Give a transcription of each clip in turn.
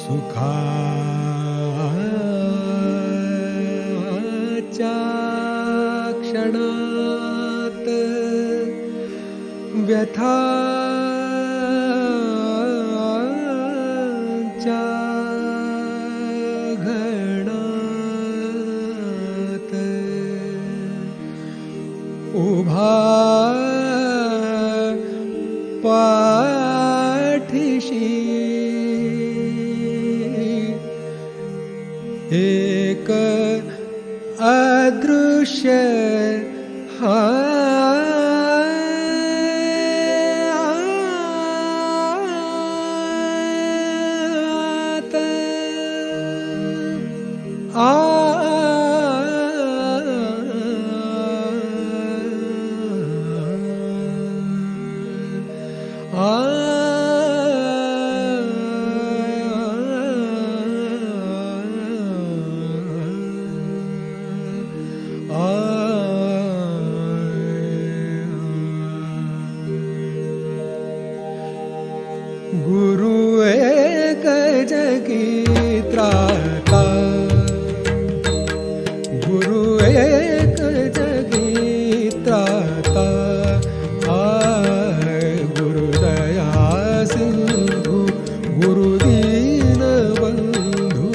सुखाच्या क्षणात व्यथाच्या घणात उभा पाठीशी एक अदृश्य हात गुरु एक जगी त्राता, गुरु एक जगी त्राता, गुरुदया सिंधु गुरुदीन बंधु,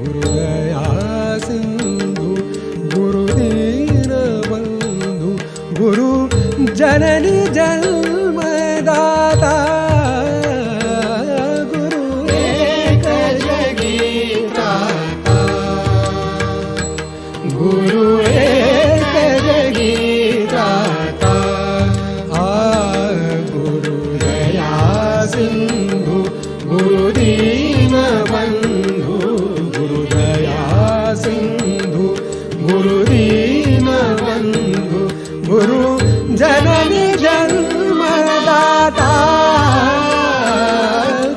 गुरुदया सिंधु गुरुदीन बंधु, गुरु जननी जन्मदाता, गुरु एक जगी त्राता, गुरुदया सिंधु गुरुदीन बंधु, गुरुदया सिंधु गुरुदीन बंधु, गुरु जननी जन्मदाता,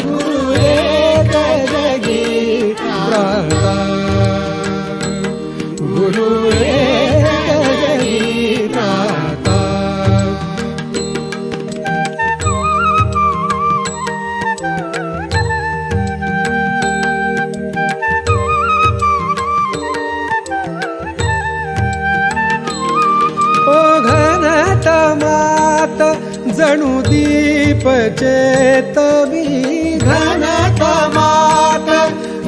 गुरु एक जगी त्राता, गुरु एक जगी त्राता। ओ घनतमात जणू दीप चेतवी, घनतमात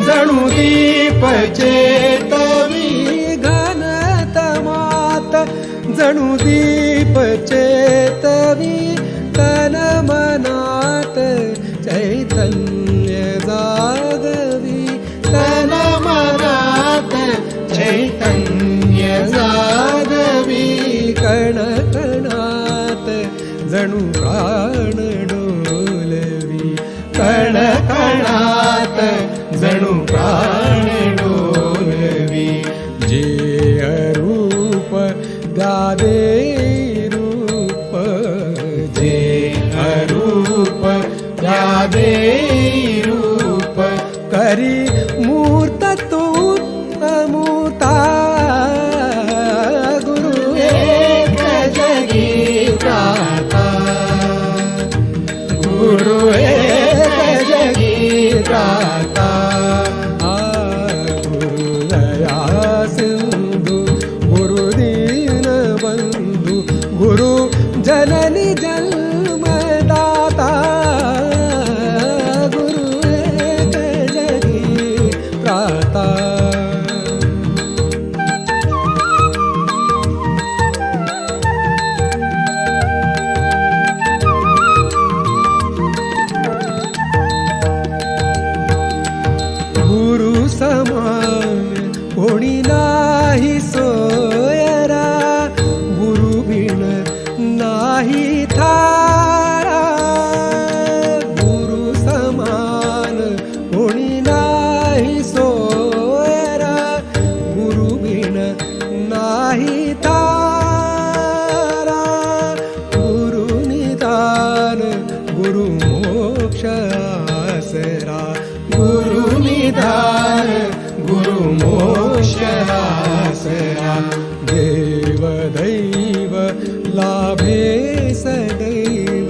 जणू दीप चेतवी, घनतमात जणू दीप चेतवी, तन मनात चैतन्य जागवी, तन मनात चैतन्य जागवी, कण कणात जणू प्राण डोलवी, कण कणात जणू प्राण डोलवी, जे अरूप दादे रूप, जे अरूप दादे रूप, करी मूर्त तू अमूर्ता, गुरु एक जगी त्राता, गुरु एक जगी त्राता, गुरुदया सिंधु गुरुदीन बंधु, गुरु जननी जन्मदाता, गुरु एक जगी त्राता। गुरु समान कोणी नाही सोयरा, गुरु बिन नाही थारा, गुरु समान कोणी नाही सोयरा, गुरु बिन नाही थारा, गुरु निदान गुरु मोक्ष आसरा, गुरु निधान गुरु मोक्ष आसरा, देव दैव लाभे सदैव,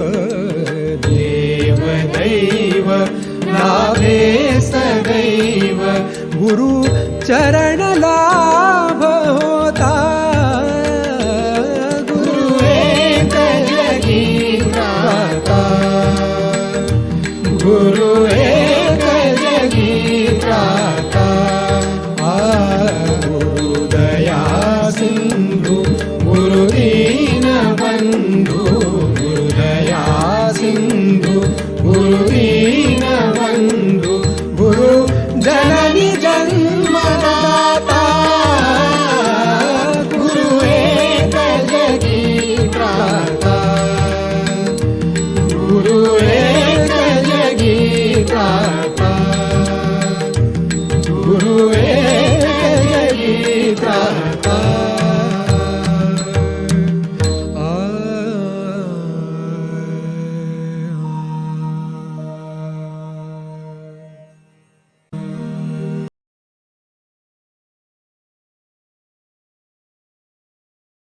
देव दैव लाभे सदैव गुरु चरण लाभ होता गुरु एक जगी त्राता गुरु